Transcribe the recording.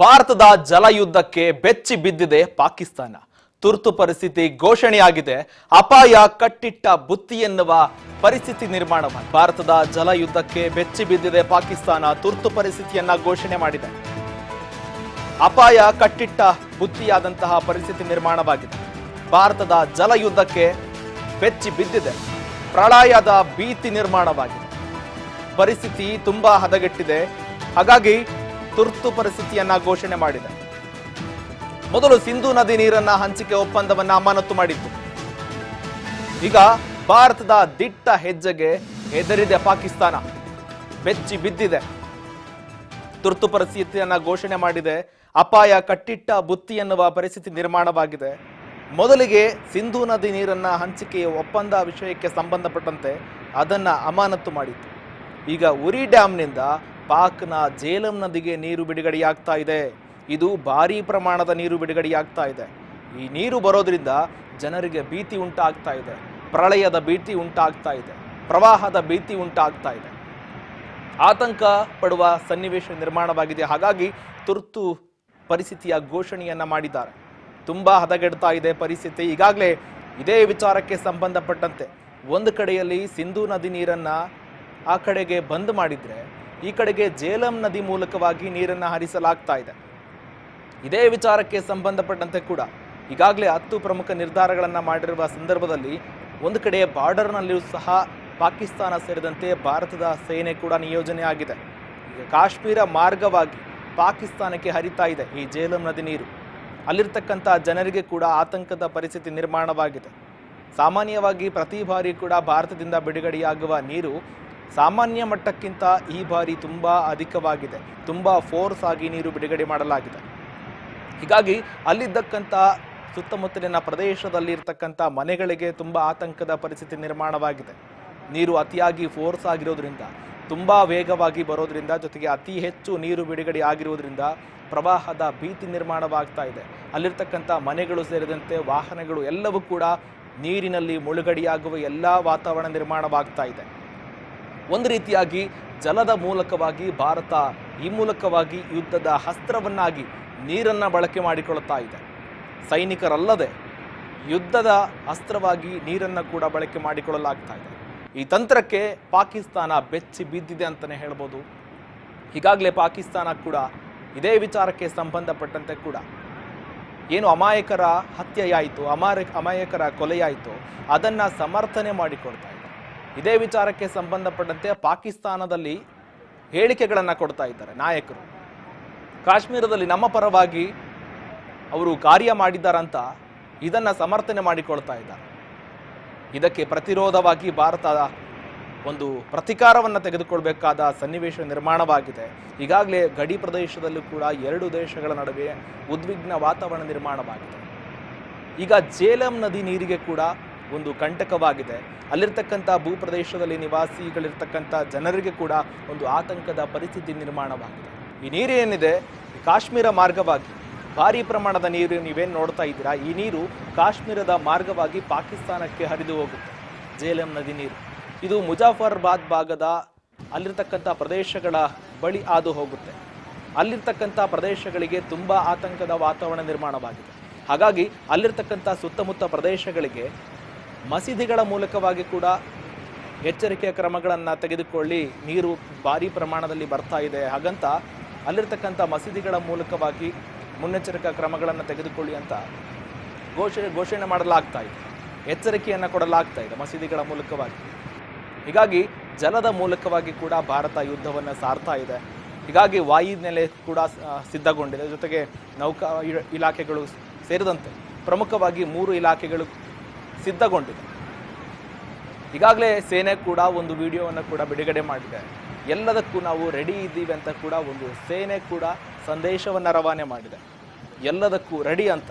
ಭಾರತದ ಜಲಯುದ್ಧಕ್ಕೆ ಬೆಚ್ಚಿ ಬಿದ್ದಿದೆ ಪಾಕಿಸ್ತಾನ. ತುರ್ತು ಪರಿಸ್ಥಿತಿ ಘೋಷಣೆಯಾಗಿದೆ. ಅಪಾಯ ಕಟ್ಟಿಟ್ಟ ಬುತ್ತಿ ಎನ್ನುವ ಪರಿಸ್ಥಿತಿ ನಿರ್ಮಾಣವಾಗಿದೆ. ಭಾರತದ ಜಲಯುದ್ಧಕ್ಕೆ ಬೆಚ್ಚಿ ಬಿದ್ದಿದೆ ಪಾಕಿಸ್ತಾನ. ತುರ್ತು ಪರಿಸ್ಥಿತಿಯನ್ನ ಘೋಷಣೆ ಮಾಡಿದೆ. ಅಪಾಯ ಕಟ್ಟಿಟ್ಟ ಬುತ್ತಿಯಾದಂತಹ ಪರಿಸ್ಥಿತಿ ನಿರ್ಮಾಣವಾಗಿದೆ. ಭಾರತದ ಜಲಯುದ್ಧಕ್ಕೆ ಬೆಚ್ಚಿ ಬಿದ್ದಿದೆ. ಪ್ರಳಯದ ಭೀತಿ ನಿರ್ಮಾಣವಾಗಿದೆ. ಪರಿಸ್ಥಿತಿ ತುಂಬಾ ಹದಗೆಟ್ಟಿದೆ. ಹಾಗಾಗಿ ತುರ್ತು ಪರಿಸ್ಥಿತಿಯನ್ನ ಘೋಷಣೆ ಮಾಡಿದೆ. ಮೊದಲು ಸಿಂಧೂ ನದಿ ನೀರನ್ನ ಹಂಚಿಕೆ ಒಪ್ಪಂದವನ್ನ ಅಮಾನತು ಮಾಡಿತ್ತು. ಈಗ ಭಾರತದ ದಿಟ್ಟ ಹೆಜ್ಜೆಗೆ ಹೆದರಿದೆ ಪಾಕಿಸ್ತಾನ. ಬೆಚ್ಚಿ ಬಿದ್ದಿದೆ. ತುರ್ತು ಪರಿಸ್ಥಿತಿಯನ್ನ ಘೋಷಣೆ ಮಾಡಿದೆ. ಅಪಾಯ ಕಟ್ಟಿಟ್ಟ ಬುತ್ತಿ ಎನ್ನುವ ಪರಿಸ್ಥಿತಿ ನಿರ್ಮಾಣವಾಗಿದೆ. ಮೊದಲಿಗೆ ಸಿಂಧೂ ನದಿ ನೀರನ್ನ ಹಂಚಿಕೆಯ ಒಪ್ಪಂದ ವಿಷಯಕ್ಕೆ ಸಂಬಂಧಪಟ್ಟಂತೆ ಅದನ್ನ ಅಮಾನತು ಮಾಡಿತ್ತು. ಈಗ ಉರಿ ಡ್ಯಾಂನಿಂದ ಪಾಕ್ನ ಜೇಲಂ ನದಿಗೆ ನೀರು ಬಿಡುಗಡೆಯಾಗ್ತಾ ಇದೆ. ಇದು ಭಾರೀ ಪ್ರಮಾಣದ ನೀರು ಬಿಡುಗಡೆಯಾಗ್ತಾ ಇದೆ. ಈ ನೀರು ಬರೋದ್ರಿಂದ ಜನರಿಗೆ ಭೀತಿ ಉಂಟಾಗ್ತಾ ಇದೆ. ಪ್ರಳಯದ ಭೀತಿ ಉಂಟಾಗ್ತಾ ಇದೆ. ಪ್ರವಾಹದ ಭೀತಿ ಉಂಟಾಗ್ತಾ ಇದೆ. ಆತಂಕ ಪಡುವ ಸನ್ನಿವೇಶ ನಿರ್ಮಾಣವಾಗಿದೆ. ಹಾಗಾಗಿ ತುರ್ತು ಪರಿಸ್ಥಿತಿಯ ಘೋಷಣೆಯನ್ನ ಮಾಡಿದ್ದಾರೆ. ತುಂಬಾ ಹದಗೆಡ್ತಾ ಇದೆ ಪರಿಸ್ಥಿತಿ. ಈಗಾಗಲೇ ಇದೇ ವಿಚಾರಕ್ಕೆ ಸಂಬಂಧಪಟ್ಟಂತೆ ಒಂದು ಕಡೆಯಲ್ಲಿ ಸಿಂಧೂ ನದಿ ನೀರನ್ನ ಆ ಕಡೆಗೆ ಬಂದ್ ಮಾಡಿದ್ರೆ ಈ ಕಡೆಗೆ ಜೇಲಂ ನದಿ ಮೂಲಕವಾಗಿ ನೀರನ್ನು ಹರಿಸಲಾಗ್ತಾ ಇದೆ. ಇದೇ ವಿಚಾರಕ್ಕೆ ಸಂಬಂಧಪಟ್ಟಂತೆ ಕೂಡ ಈಗಾಗಲೇ 10 ಪ್ರಮುಖ ನಿರ್ಧಾರಗಳನ್ನು ಮಾಡಿರುವ ಸಂದರ್ಭದಲ್ಲಿ ಒಂದು ಕಡೆ ಬಾರ್ಡರ್ನಲ್ಲಿಯೂ ಸಹ ಪಾಕಿಸ್ತಾನ ಸೇರಿದಂತೆ ಭಾರತದ ಸೇನೆ ಕೂಡ ನಿಯೋಜನೆ ಆಗಿದೆ. ಈಗ ಕಾಶ್ಮೀರ ಮಾರ್ಗವಾಗಿ ಪಾಕಿಸ್ತಾನಕ್ಕೆ ಹರಿತಾ ಇದೆ ಈ ಜೇಲಂ ನದಿ ನೀರು. ಅಲ್ಲಿರ್ತಕ್ಕಂಥ ಜನರಿಗೆ ಕೂಡ ಆತಂಕದ ಪರಿಸ್ಥಿತಿ ನಿರ್ಮಾಣವಾಗಿದೆ. ಸಾಮಾನ್ಯವಾಗಿ ಪ್ರತಿ ಬಾರಿ ಕೂಡ ಭಾರತದಿಂದ ಬಿಡುಗಡೆಯಾಗುವ ನೀರು ಸಾಮಾನ್ಯ ಮಟ್ಟಕ್ಕಿಂತ ಈ ಬಾರಿ ತುಂಬ ಅಧಿಕವಾಗಿದೆ. ತುಂಬ ಫೋರ್ಸ್ ಆಗಿ ನೀರು ಬಿಡುಗಡೆ ಮಾಡಲಾಗಿದೆ. ಹೀಗಾಗಿ ಅಲ್ಲಿದ್ದಕ್ಕಂಥ ಸುತ್ತಮುತ್ತಲಿನ ಪ್ರದೇಶದಲ್ಲಿ ಇರ್ತಕ್ಕಂಥ ಮನೆಗಳಿಗೆ ತುಂಬ ಆತಂಕದ ಪರಿಸ್ಥಿತಿ ನಿರ್ಮಾಣವಾಗಿದೆ. ನೀರು ಅತಿಯಾಗಿ ಫೋರ್ಸ್ ಆಗಿರೋದ್ರಿಂದ, ತುಂಬ ವೇಗವಾಗಿ ಬರೋದ್ರಿಂದ, ಜೊತೆಗೆ ಅತಿ ಹೆಚ್ಚು ನೀರು ಬಿಡುಗಡೆ ಆಗಿರೋದ್ರಿಂದ ಪ್ರವಾಹದ ಭೀತಿ ನಿರ್ಮಾಣವಾಗ್ತಾ ಇದೆ. ಅಲ್ಲಿರ್ತಕ್ಕಂಥ ಮನೆಗಳು ಸೇರಿದಂತೆ ವಾಹನಗಳು ಎಲ್ಲವೂ ಕೂಡ ನೀರಿನಲ್ಲಿ ಮುಳುಗಡೆಯಾಗುವ ಎಲ್ಲ ವಾತಾವರಣ ನಿರ್ಮಾಣವಾಗ್ತಾ ಇದೆ. ಒಂದು ರೀತಿಯಾಗಿ ಜಲದ ಮೂಲಕವಾಗಿ ಭಾರತ ಈ ಮೂಲಕವಾಗಿ ಯುದ್ಧದ ಅಸ್ತ್ರವನ್ನಾಗಿ ನೀರನ್ನು ಬಳಕೆ ಮಾಡಿಕೊಳ್ಳುತ್ತಾ ಇದೆ. ಸೈನಿಕರಲ್ಲದೆ ಯುದ್ಧದ ಅಸ್ತ್ರವಾಗಿ ನೀರನ್ನು ಕೂಡ ಬಳಕೆ ಮಾಡಿಕೊಳ್ಳಲಾಗ್ತಾ ಇದೆ. ಈ ತಂತ್ರಕ್ಕೆ ಪಾಕಿಸ್ತಾನ ಬೆಚ್ಚಿ ಬಿದ್ದಿದೆ ಅಂತಲೇ ಹೇಳ್ಬೋದು. ಈಗಾಗಲೇ ಪಾಕಿಸ್ತಾನ ಕೂಡ ಇದೇ ವಿಚಾರಕ್ಕೆ ಸಂಬಂಧಪಟ್ಟಂತೆ ಕೂಡ ಏನು ಅಮಾಯಕರ ಹತ್ಯೆಯಾಯಿತು, ಅಮಾಯಕರ ಕೊಲೆಯಾಯಿತು, ಅದನ್ನು ಸಮರ್ಥನೆ ಮಾಡಿಕೊಳ್ತಾ ಇದೆ. ಇದೇ ವಿಚಾರಕ್ಕೆ ಸಂಬಂಧಪಟ್ಟಂತೆ ಪಾಕಿಸ್ತಾನದಲ್ಲಿ ಹೇಳಿಕೆಗಳನ್ನು ಕೊಡ್ತಾ ಇದ್ದಾರೆ ನಾಯಕರು. ಕಾಶ್ಮೀರದಲ್ಲಿ ನಮ್ಮ ಪರವಾಗಿ ಅವರು ಕಾರ್ಯ ಮಾಡಿದ್ದಾರಂತ ಇದನ್ನು ಸಮರ್ಥನೆ ಮಾಡಿಕೊಳ್ತಾ ಇದ್ದಾರೆ. ಇದಕ್ಕೆ ಪ್ರತಿರೋಧವಾಗಿ ಭಾರತದ ಒಂದು ಪ್ರತಿಕಾರವನ್ನು ತೆಗೆದುಕೊಳ್ಬೇಕಾದ ಸನ್ನಿವೇಶ ನಿರ್ಮಾಣವಾಗಿದೆ. ಈಗಾಗಲೇ ಗಡಿ ಪ್ರದೇಶದಲ್ಲೂ ಕೂಡ 2 ದೇಶಗಳ ನಡುವೆ ಉದ್ವಿಗ್ನ ವಾತಾವರಣ ನಿರ್ಮಾಣವಾಗಿದೆ. ಈಗ ಜೇಲಂ ನದಿ ನೀರಿಗೆ ಕೂಡ ಒಂದು ಕಂಟಕವಾಗಿದೆ. ಅಲ್ಲಿರ್ತಕ್ಕಂಥ ಭೂಪ್ರದೇಶದಲ್ಲಿ ನಿವಾಸಿಗಳಿರ್ತಕ್ಕಂಥ ಜನರಿಗೆ ಕೂಡ ಒಂದು ಆತಂಕದ ಪರಿಸ್ಥಿತಿ ನಿರ್ಮಾಣವಾಗಿದೆ. ಈ ನೀರು ಏನಿದೆ ಕಾಶ್ಮೀರ ಮಾರ್ಗವಾಗಿ ಭಾರೀ ಪ್ರಮಾಣದ ನೀರು ನೀವೇನು ನೋಡ್ತಾ ಇದ್ದೀರಾ, ಈ ನೀರು ಕಾಶ್ಮೀರದ ಮಾರ್ಗವಾಗಿ ಪಾಕಿಸ್ತಾನಕ್ಕೆ ಹರಿದು ಹೋಗುತ್ತೆ. ಜೇಲಂ ನದಿ ನೀರು ಇದು ಮುಜಾಫರಾಬಾದ್ ಭಾಗದ ಅಲ್ಲಿರ್ತಕ್ಕಂಥ ಪ್ರದೇಶಗಳ ಬಳಿ ಹಾದು ಹೋಗುತ್ತೆ. ಅಲ್ಲಿರ್ತಕ್ಕಂಥ ಪ್ರದೇಶಗಳಿಗೆ ತುಂಬ ಆತಂಕದ ವಾತಾವರಣ ನಿರ್ಮಾಣವಾಗಿದೆ. ಹಾಗಾಗಿ ಅಲ್ಲಿರ್ತಕ್ಕಂಥ ಸುತ್ತಮುತ್ತ ಪ್ರದೇಶಗಳಿಗೆ ಮಸೀದಿಗಳ ಮೂಲಕವಾಗಿ ಕೂಡ ಎಚ್ಚರಿಕೆಯ ಕ್ರಮಗಳನ್ನು ತೆಗೆದುಕೊಳ್ಳಿ, ನೀರು ಭಾರೀ ಪ್ರಮಾಣದಲ್ಲಿ ಬರ್ತಾ ಇದೆ, ಹಾಗಂತ ಅಲ್ಲಿರ್ತಕ್ಕಂಥ ಮಸೀದಿಗಳ ಮೂಲಕವಾಗಿ ಮುನ್ನೆಚ್ಚರಿಕಾ ಕ್ರಮಗಳನ್ನು ತೆಗೆದುಕೊಳ್ಳಿ ಅಂತ ಘೋಷಣೆ ಮಾಡಲಾಗ್ತಾ ಇದೆ. ಎಚ್ಚರಿಕೆಯನ್ನು ಕೊಡಲಾಗ್ತಾ ಇದೆ ಮಸೀದಿಗಳ ಮೂಲಕವಾಗಿ. ಹೀಗಾಗಿ ಜಲದ ಮೂಲಕವಾಗಿ ಕೂಡ ಭಾರತ ಯುದ್ಧವನ್ನು ಸಾರ್ತಾ ಇದೆ. ಹೀಗಾಗಿ ವಾಯುನೆಲೆ ಕೂಡ ಸಿದ್ಧಗೊಂಡಿದೆ. ಜೊತೆಗೆ ನೌಕಾ ಇಲಾಖೆಗಳು ಸೇರಿದಂತೆ ಪ್ರಮುಖವಾಗಿ 3 ಇಲಾಖೆಗಳು ಸಿದ್ಧಗೊಂಡಿದೆ. ಈಗಾಗಲೇ ಸೇನೆ ಕೂಡ ಒಂದು ವಿಡಿಯೋವನ್ನು ಕೂಡ ಬಿಡುಗಡೆ ಮಾಡಿದೆ. ಎಲ್ಲದಕ್ಕೂ ನಾವು ರೆಡಿ ಇದ್ದೀವಿ ಅಂತ ಕೂಡ ಒಂದು ಸೇನೆ ಕೂಡ ಸಂದೇಶವನ್ನು ರವಾನೆ ಮಾಡಿದೆ. ಎಲ್ಲದಕ್ಕೂ ರೆಡಿ ಅಂತ.